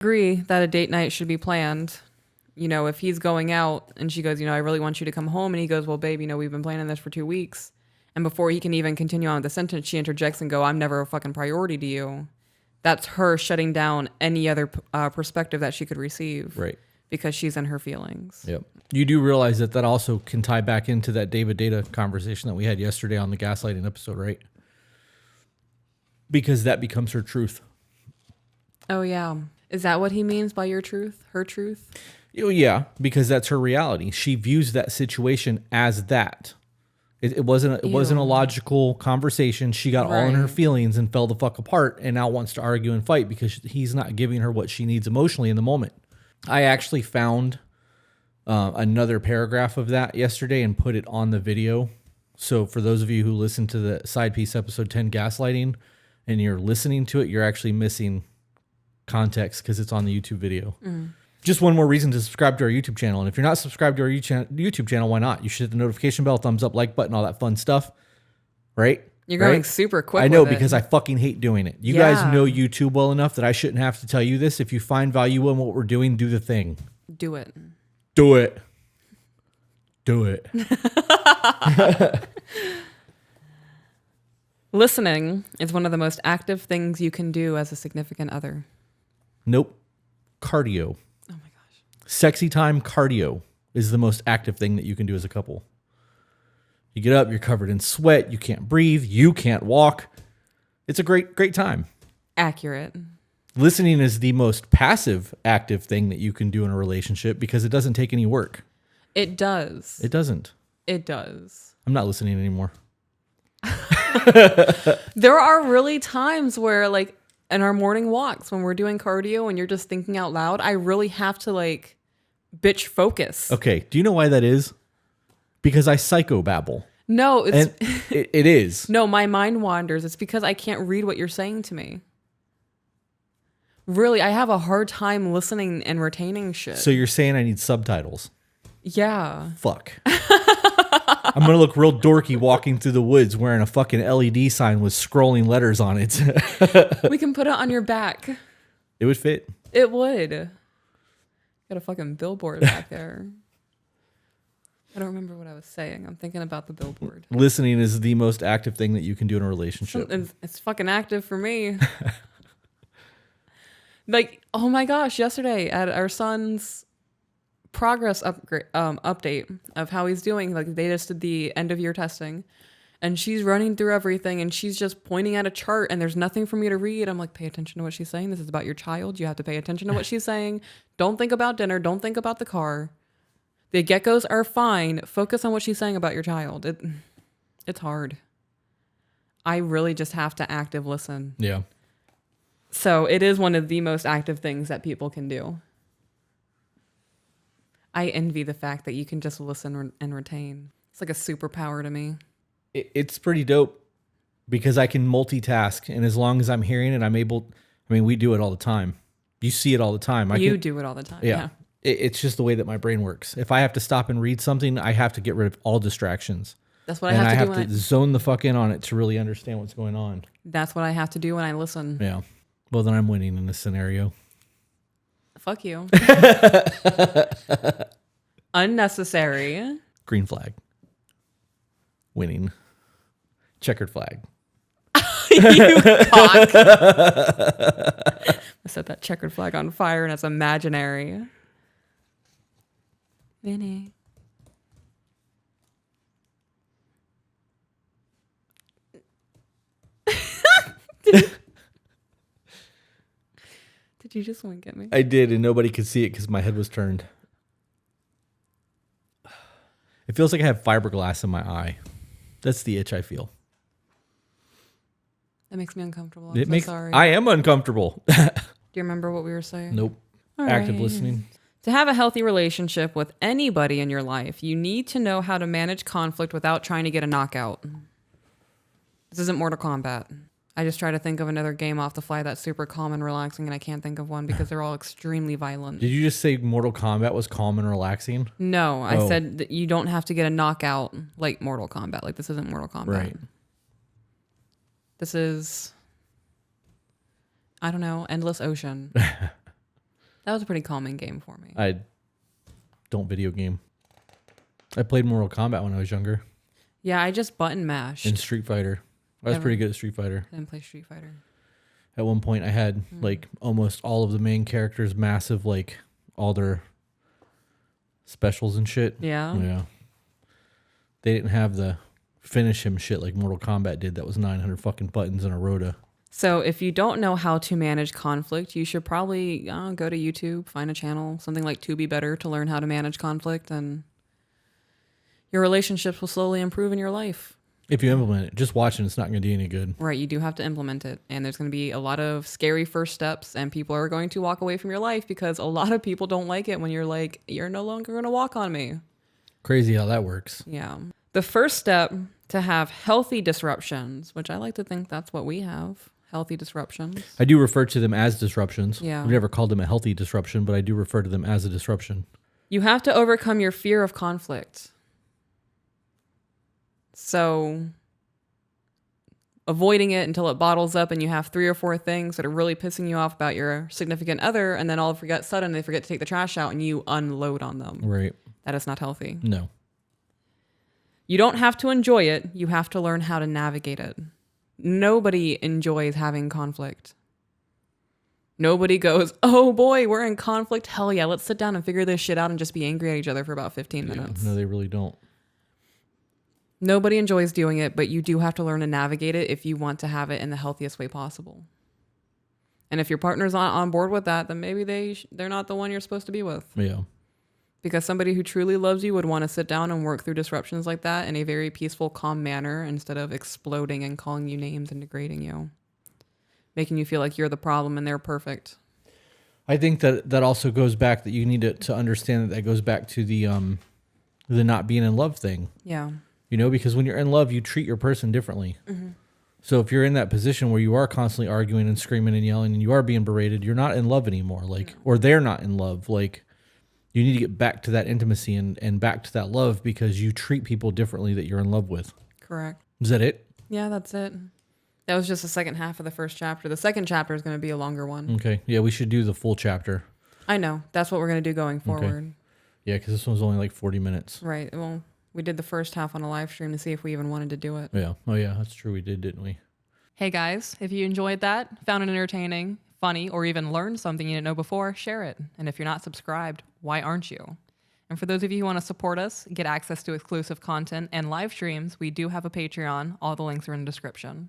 Agree that a date night should be planned. You know, if he's going out and she goes, you know, I really want you to come home. And he goes, well, babe, you know, we've been planning this for 2 weeks. And before he can even continue on with the sentence, she interjects and go, I'm never a fucking priority to you. That's her shutting down any other perspective that she could receive. Right. Because she's in her feelings. Yep. You do realize that that also can tie back into that David Data conversation that we had yesterday on the gaslighting episode, right? Because that becomes her truth. Oh, yeah. Is that what he means by your truth? Her truth? Yeah, because that's her reality. She views that situation as that. It wasn't a logical conversation. She got all in her feelings and fell the fuck apart and now wants to argue and fight because he's not giving her what she needs emotionally in the moment. I actually found another paragraph of that yesterday and put it on the video. So for those of you who listen to the Side Piece episode 10 gaslighting and you're listening to it, you're actually missing context because it's on the YouTube video. Just one more reason to subscribe to our YouTube channel. And if you're not subscribed to our YouTube channel, why not? You should hit the notification bell, thumbs up, like button, all that fun stuff. Right? You're going super quick. I know with because I fucking hate doing it. You guys know YouTube well enough that I shouldn't have to tell you this. If you find value in what we're doing, do the thing. Do it. Do it. Do it. Listening is one of the most active things you can do as a significant other. Nope. Cardio. Oh my gosh. Sexy time cardio is the most active thing that you can do as a couple. You get up, you're covered in sweat, you can't breathe, you can't walk. It's a great time. Accurate. Listening is the most passive active thing that you can do in a relationship because it doesn't take any work. It does. It doesn't. It does. I'm not listening anymore. There are really times where, like, in our morning walks, when we're doing cardio and you're just thinking out loud, I really have to, like, bitch focus. Okay. Do you know why that is? Because I psychobabble. No, it's... And it is. No, my mind wanders. It's because I can't read what you're saying to me. Really, I have a hard time listening and retaining shit. So you're saying I need subtitles? Yeah. Fuck. I'm going to look real dorky walking through the woods wearing a fucking LED sign with scrolling letters on it. We can put it on your back. It would fit. It would. Got a fucking billboard back there. I don't remember what I was saying. I'm thinking about the billboard. Listening is the most active thing that you can do in a relationship. It's fucking active for me. Like, oh my gosh, yesterday at our son's progress update of how he's doing, like they just did the end of year testing and she's running through everything and she's just pointing at a chart and there's nothing for me to read. I'm like, pay attention to what she's saying. This is about your child. You have to pay attention to what she's saying. Don't think about dinner. Don't think about the car. The geckos are fine. Focus on what she's saying about your child. It's hard. I really just have to active listen. Yeah. So it is one of the most active things that people can do. I envy the fact that you can just listen and retain. It's like a superpower to me. It's pretty dope because I can multitask. And as long as I'm hearing it, I'm able... I mean, we do it all the time. You see it all the time. You do it all the time. Yeah. It's just the way that my brain works. If I have to stop and read something, I have to get rid of all distractions. That's what I have to do. And I have to zone the fuck in on it to really understand what's going on. That's what I have to do when I listen. Yeah. Well, then I'm winning in this scenario. Fuck you. Unnecessary. Green flag. Winning. Checkered flag. You cock. I set that checkered flag on fire and it's imaginary. Vinny. Did you just wink at me? I did, and nobody could see it because my head was turned. It feels like I have fiberglass in my eye. That's the itch I feel. That makes me uncomfortable. I'm so sorry. I am uncomfortable. Do you remember what we were saying? Nope. All Active right. listening. To have a healthy relationship with anybody in your life, you need to know how to manage conflict without trying to get a knockout. This isn't Mortal Kombat. I just try to think of another game off the fly that's super calm and relaxing, and I can't think of one because they're all extremely violent. Did you just say Mortal Kombat was calm and relaxing? No, I said that you don't have to get a knockout like Mortal Kombat. Like, this isn't Mortal Kombat. Right. This is, I don't know, Endless Ocean. That was a pretty calming game for me. I don't video game. I played Mortal Kombat when I was younger. Yeah, I just button mashed. And Street Fighter. I was pretty good at Street Fighter. I didn't play Street Fighter. At one point, I had like almost all of the main characters, massive, like all their specials and shit. Yeah. Yeah. They didn't have the finish him shit like Mortal Kombat did. That was 900 fucking buttons in a rota. So if you don't know how to manage conflict, you should probably go to YouTube, find a channel, something like To Be Better, to learn how to manage conflict, and your relationships will slowly improve in your life. If you implement it, just watching it's not going to do any good. Right, you do have to implement it, and there's going to be a lot of scary first steps, and people are going to walk away from your life because a lot of people don't like it when you're like, you're no longer going to walk on me. Crazy how that works. Yeah. The first step to have healthy disruptions, which I like to think that's what we have, healthy disruptions. I do refer to them as disruptions. Yeah. I've never called them a healthy disruption, but I do refer to them as a disruption. You have to overcome your fear of conflict. So avoiding it until it bottles up and you have 3 or 4 things that are really pissing you off about your significant other, and then all of a sudden they forget to take the trash out and you unload on them. Right. That is not healthy. No. You don't have to enjoy it. You have to learn how to navigate it. Nobody enjoys having conflict. Nobody goes, oh boy, we're in conflict. Hell yeah, let's sit down and figure this shit out and just be angry at each other for about 15 minutes. No, they really don't. Nobody enjoys doing it, but you do have to learn to navigate it if you want to have it in the healthiest way possible. And if your partner's not on board with that, then maybe they're not the one you're supposed to be with. Yeah. Because somebody who truly loves you would want to sit down and work through disruptions like that in a very peaceful, calm manner instead of exploding and calling you names and degrading you, making you feel like you're the problem and they're perfect. I think that also goes back that you need to understand that goes back to the not being in love thing. Yeah. You know, because when you're in love, you treat your person differently. Mm-hmm. So if you're in that position where you are constantly arguing and screaming and yelling and you are being berated, you're not in love anymore. Like, or they're not in love. Like, you need to get back to that intimacy and back to that love because you treat people differently that you're in love with. Correct. Is that it? Yeah, that's it. That was just the second half of the first chapter. The second chapter is going to be a longer one. Okay. Yeah, we should do the full chapter. I know. That's what we're going to do going forward. Okay. Yeah, because this one's only like 40 minutes. Right. Well, we did the first half on a live stream to see if we even wanted to do it. Yeah. Oh, yeah, that's true. We did, didn't we? Hey, guys, if you enjoyed that, found it entertaining, funny, or even learned something you didn't know before, share it. And if you're not subscribed, why aren't you? And for those of you who want to support us, get access to exclusive content and live streams, we do have a Patreon. All the links are in the description.